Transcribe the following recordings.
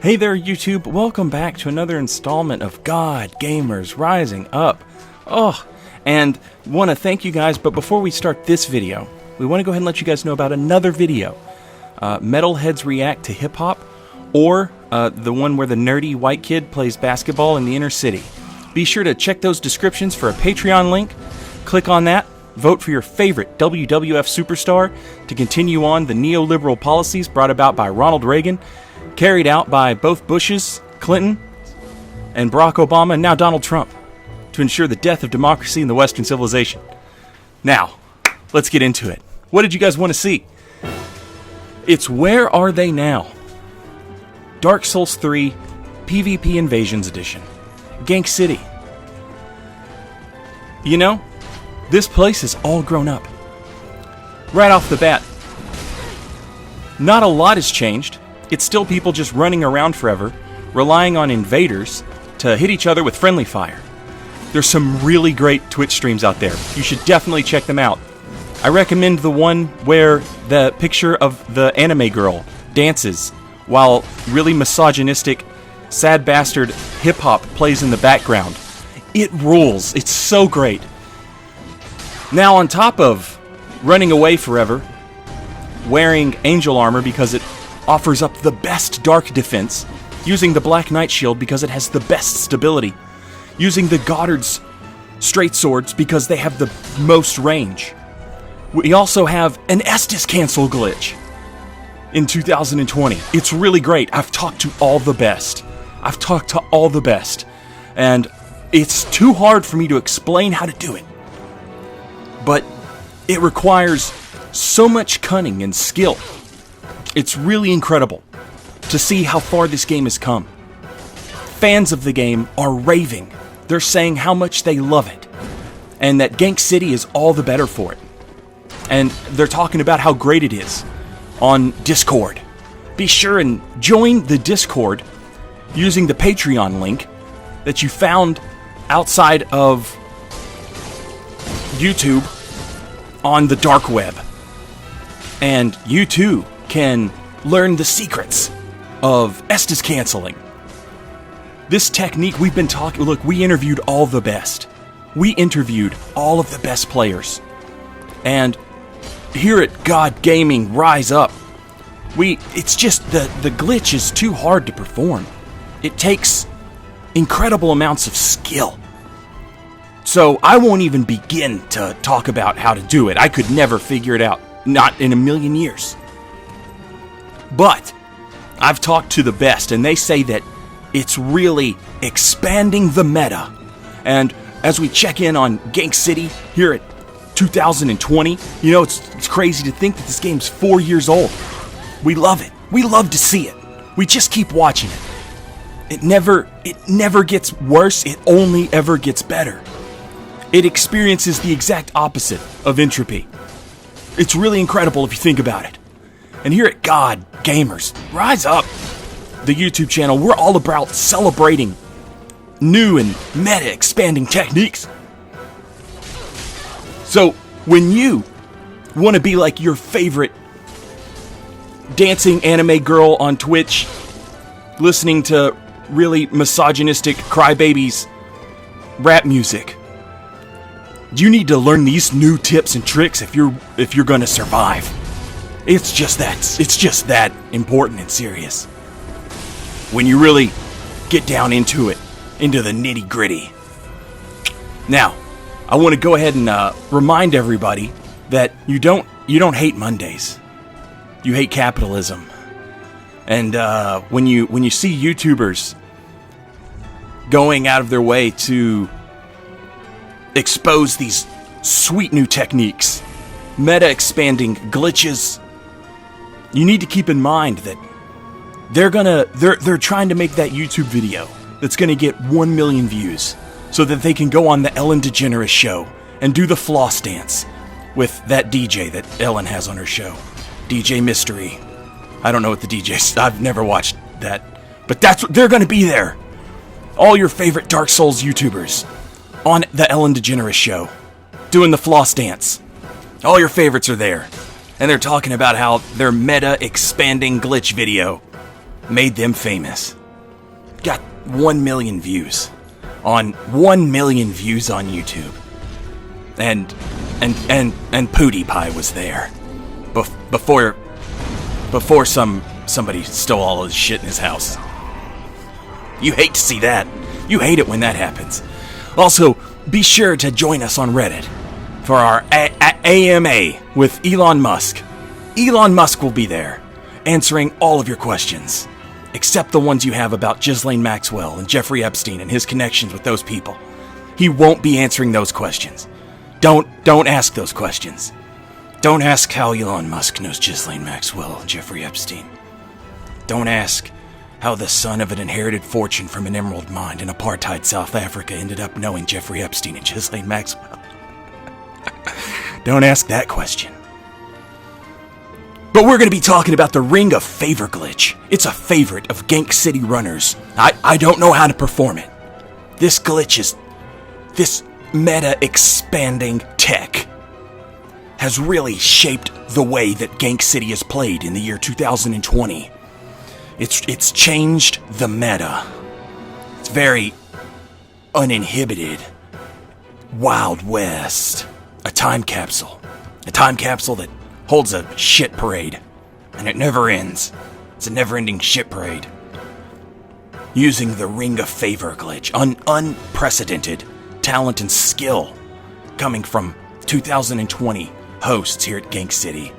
Hey there, YouTube. Welcome back to another installment of God Gamers Rising Up. And want to thank you guys, but before we start this video, we want to go ahead and let you guys know about another video. Metalheads React to Hip Hop, or the one where the nerdy white kid plays basketball in the inner city. Be sure to check those descriptions for a Patreon link. Click on that. Vote for your favorite WWF superstar to continue on the neoliberal policies brought about by Ronald Reagan, carried out by both Bushes, Clinton, and Barack Obama, and now Donald Trump, to ensure the death of democracy in the Western civilization. Now, let's get into it. What did you guys want to see? It's Where Are They Now? Dark Souls 3 PvP Invasions Edition. Gank City. You know, this place is all grown up. Right off the bat, not a lot has changed. It's still people just running around forever, relying on invaders to hit each other with friendly fire. There's some really great Twitch streams out there. You should definitely check them out. I recommend the one where the picture of the anime girl dances while really misogynistic, sad bastard hip-hop plays in the background. It rules. It's so great. Now, on top of running away forever, wearing angel armor because it offers up the best dark defense, using the Black Knight shield because it has the best stability, using the Goddard's straight swords because they have the most range. We also have an Estus cancel glitch in 2020. It's really great. I've talked to all the best. And it's too hard for me to explain how to do it. But it requires so much cunning and skill. It's really incredible to see how far this game has come. Fans of the game are raving. They're saying how much they love it, and that Gank City is all the better for it. And they're talking about how great it is on Discord. Be sure and join the Discord using the Patreon link that you found outside of YouTube on the dark web. And you too can learn the secrets of Estus canceling. This technique we've been talking... Look, we interviewed all the best. We interviewed all of the best players. And here at God Gaming Rise Up, it's just the glitch is too hard to perform. It takes incredible amounts of skill. So I won't even begin to talk about how to do it. I could never figure it out. Not in a million years. But I've talked to the best, and they say that it's really expanding the meta. And as we check in on Gank City here at 2020, you know, it's crazy to think that this game's 4 years old. We love it. We love to see it. We just keep watching it. It never gets worse. It only ever gets better. It experiences the exact opposite of entropy. It's really incredible if you think about it. And here at God Gamers Rise Up, the YouTube channel, we're all about celebrating new and meta expanding techniques. So when you want to be like your favorite dancing anime girl on Twitch, listening to really misogynistic crybabies rap music, you need to learn these new tips and tricks if you're going to survive. It's just that important and serious. When you really get down into it, into the nitty-gritty. Now, I want to go ahead and remind everybody that you don't hate Mondays. You hate capitalism. And when you see YouTubers going out of their way to expose these sweet new techniques, meta expanding glitches, you need to keep in mind that they're trying to make that YouTube video that's gonna get 1 million views so that they can go on the Ellen DeGeneres show and do the floss dance with that DJ that Ellen has on her show, DJ Mystery. I don't know what the DJ's, I've never watched that, but they're gonna be there. All your favorite Dark Souls YouTubers on the Ellen DeGeneres show, doing the floss dance. All your favorites are there. And they're talking about how their meta expanding glitch video made them famous. Got 1 million views on 1 million views on YouTube. And PewDiePie was there before somebody stole all his shit in his house. You hate to see that. You hate it when that happens. Also, be sure to join us on Reddit for our AMA with Elon Musk. Elon Musk will be there, answering all of your questions, except the ones you have about Ghislaine Maxwell and Jeffrey Epstein and his connections with those people. He won't be answering those questions. Don't ask those questions. Don't ask how Elon Musk knows Ghislaine Maxwell and Jeffrey Epstein. Don't ask how the son of an inherited fortune from an emerald mine in apartheid South Africa ended up knowing Jeffrey Epstein and Ghislaine Maxwell. Don't ask that question. But we're going to be talking about the Ring of Favor glitch. It's a favorite of Gank City runners. I don't know how to perform it. This glitch is... this meta-expanding tech has really shaped the way that Gank City is played in the year 2020. It's changed the meta. It's very uninhibited. Wild West. A time capsule. A time capsule that holds a shit parade. And it never ends. It's a never-ending shit parade. Using the Ring of Favor glitch. Unprecedented talent and skill coming from 2020 hosts here at Gank City.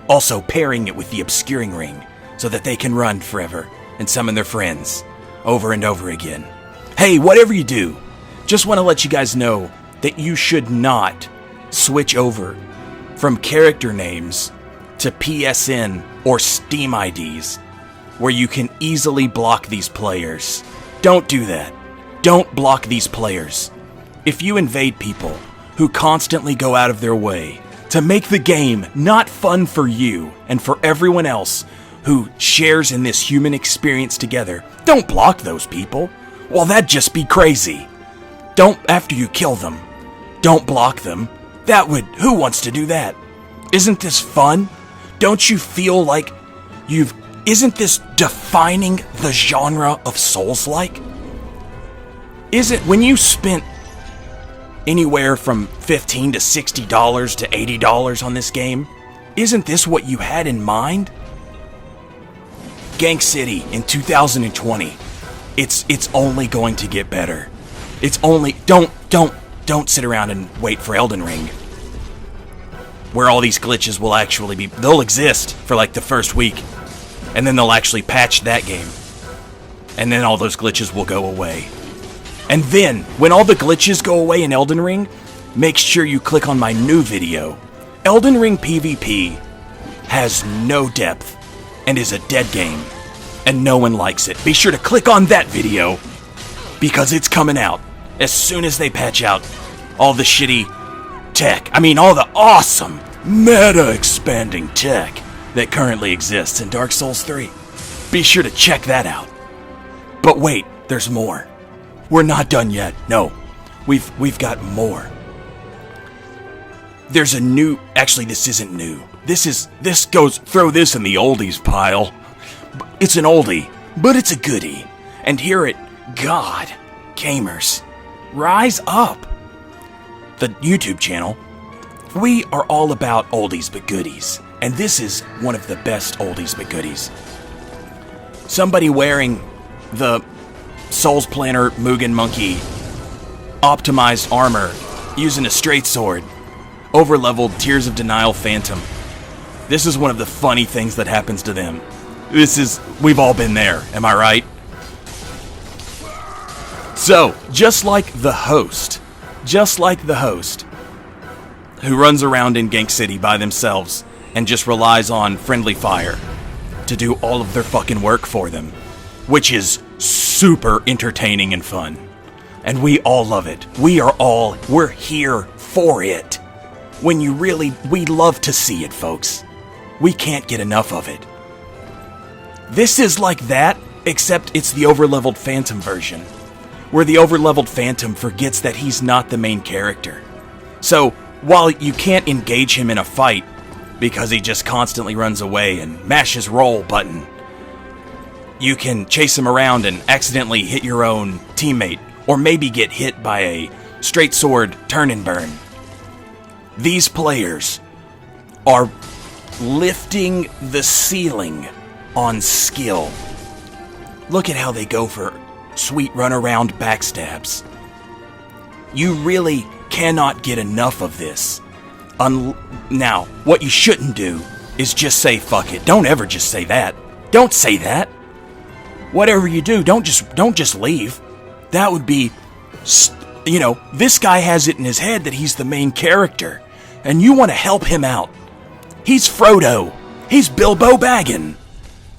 Also pairing it with the obscuring ring so that they can run forever and summon their friends over and over again. Hey, whatever you do, just want to let you guys know that you should not switch over from character names to PSN or Steam IDs where you can easily block these players. Don't do that. Don't block these players. If you invade people who constantly go out of their way to make the game not fun for you and for everyone else who shares in this human experience together, don't block those people. Well, that'd just be crazy. Don't, after you kill them, don't block them. Who wants to do that? Isn't this fun? Don't you feel like isn't this defining the genre of Souls-like? When you spent anywhere from $15 to $60 to $80 on this game, isn't this what you had in mind? Gank City in 2020, it's only going to get better. It's only don't sit around and wait for Elden Ring, where all these glitches will actually they'll exist for like the first week, and then they'll actually patch that game, and then all those glitches will go away. And then, when all the glitches go away in Elden Ring, make sure you click on my new video. Elden Ring PvP has no depth and is a dead game, and no one likes it. Be sure to click on that video, because it's coming out as soon as they patch out all the shitty tech. All the awesome, meta-expanding tech that currently exists in Dark Souls 3. Be sure to check that out. But wait, there's more. We're not done yet. No, we've got more. There's a new... Actually, this isn't new. Throw this in the oldies pile. It's an oldie, but it's a goodie. And here at God Gamers, Rise Up, the YouTube channel, we are all about oldies but goodies. And this is one of the best oldies but goodies. Somebody wearing the Souls Planner Mugen Monkey optimized armor, using a straight sword, over-leveled Tears of Denial Phantom. This is one of the funny things that happens to them. We've all been there, am I right? So, just like the host who runs around in Gank City by themselves and just relies on friendly fire to do all of their fucking work for them, which is super entertaining and fun. And we all love it. We're here for it. We love to see it, folks. We can't get enough of it. This is like that, except it's the overleveled Phantom version, where the overleveled Phantom forgets that he's not the main character. So, while you can't engage him in a fight, because he just constantly runs away and mashes roll button, you can chase him around and accidentally hit your own teammate, or maybe get hit by a straight sword turn and burn. These players are lifting the ceiling on skill. Look at how they go for sweet runaround backstabs. You really cannot get enough of this. Now, what you shouldn't do is just say fuck it. Don't ever just say that. Don't say that. Whatever you do, don't just leave. That would be, this guy has it in his head that he's the main character, and you want to help him out. He's Frodo. He's Bilbo Baggin.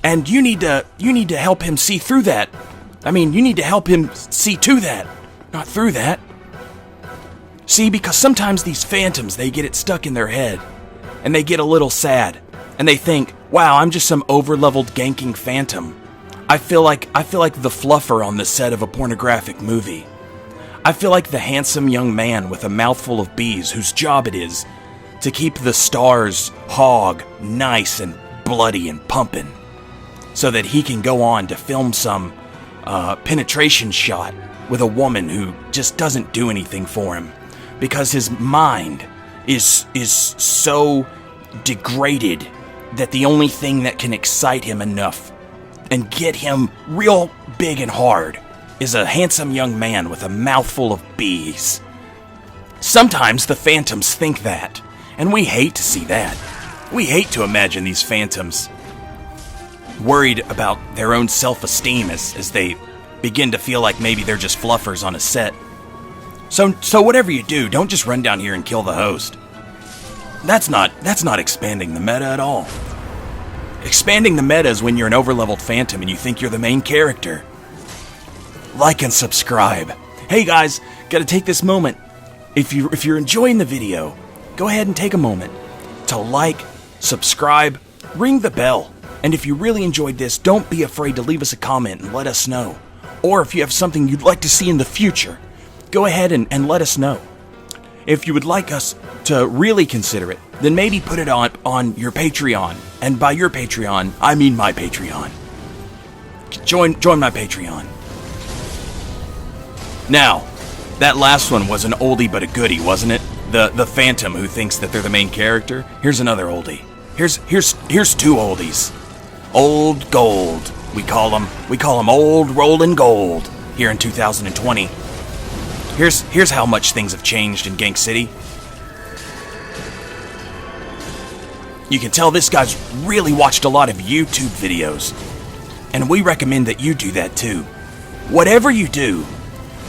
And you need to help him see through that. I mean, you need to help him see to that, not through that. See, because sometimes these phantoms, they get it stuck in their head, and they get a little sad, and they think, wow, I'm just some over-leveled ganking phantom. I feel like the fluffer on the set of a pornographic movie. I feel like the handsome young man with a mouthful of bees whose job it is to keep the stars hog nice and bloody and pumping, so that he can go on to film some penetration shot with a woman who just doesn't do anything for him, because his mind is so degraded that the only thing that can excite him enough and get him real big and hard is a handsome young man with a mouthful of bees. Sometimes the phantoms think that, and we hate to see that. We hate to imagine these phantoms worried about their own self-esteem as they begin to feel like maybe they're just fluffers on a set. So whatever you do, don't just run down here and kill the host. That's not expanding the meta at all. Expanding the meta is when you're an overleveled phantom and you think you're the main character. Like and subscribe. Hey guys, gotta take this moment. If you're enjoying the video, go ahead and take a moment to like, subscribe, ring the bell. And if you really enjoyed this, don't be afraid to leave us a comment and let us know. Or if you have something you'd like to see in the future, go ahead and let us know. If you would like us to really consider it, then maybe put it on your Patreon. And by your Patreon, I mean my Patreon. Join my Patreon. Now, that last one was an oldie but a goodie, wasn't it? The phantom who thinks that they're the main character. Here's another oldie. Here's two oldies. Old gold. We call them old rolling gold here in 2020. Here's how much things have changed in Gank City. You can tell this guy's really watched a lot of YouTube videos, and we recommend that you do that too. Whatever you do,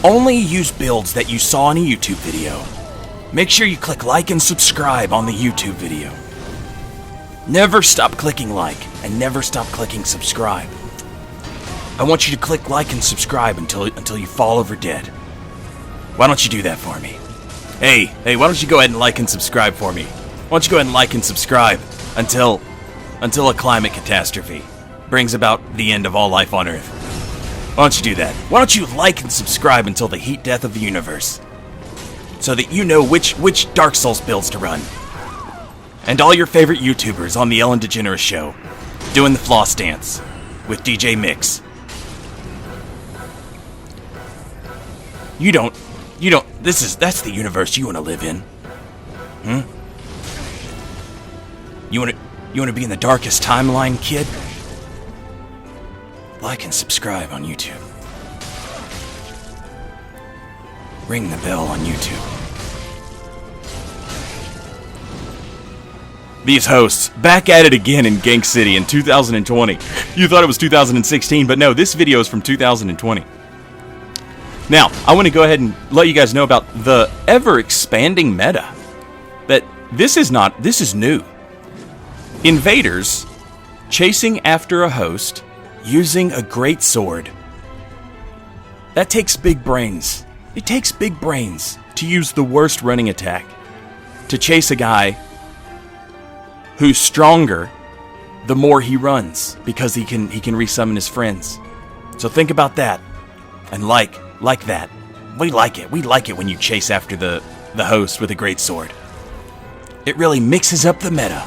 only use builds that you saw in a YouTube video. Make sure you click like and subscribe on the YouTube video. Never stop clicking like, and never stop clicking subscribe. I want you to click like and subscribe until you fall over dead. Why don't you do that for me? Hey, why don't you go ahead and like and subscribe for me? Why don't you go ahead and like and subscribe until a climate catastrophe brings about the end of all life on Earth? Why don't you do that? Why don't you like and subscribe until the heat death of the universe, so that you know which Dark Souls builds to run? And all your favorite YouTubers on the Ellen DeGeneres Show, doing the floss dance with DJ Mix. That's the universe you want to live in. You want to be in the darkest timeline, kid? Like and subscribe on YouTube. Ring the bell on YouTube. These hosts, back at it again in Gank City in 2020. You thought it was 2016, but no, this video is from 2020. Now, I want to go ahead and let you guys know about the ever-expanding meta. That this is new. Invaders chasing after a host using a great sword. That takes big brains. It takes big brains to use the worst running attack to chase a guy who's stronger the more he runs, because he can resummon his friends. So think about that, and like that. We like it. We like it when you chase after the host with a great sword. It really mixes up the meta.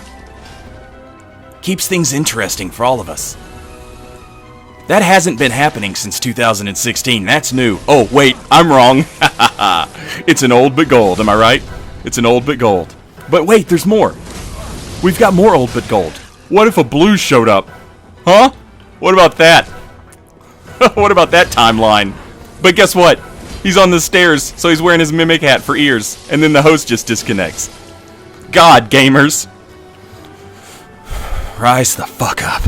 Keeps things interesting for all of us. That hasn't been happening since 2016. That's new. Oh, wait, I'm wrong. It's an old but gold, am I right? It's an old but gold. But wait, there's more. We've got more old but gold. What if a blue showed up? Huh? What about that? What about that timeline? But guess what? He's on the stairs, so he's wearing his mimic hat for ears, and then the host just disconnects. God, gamers. Rise the fuck up.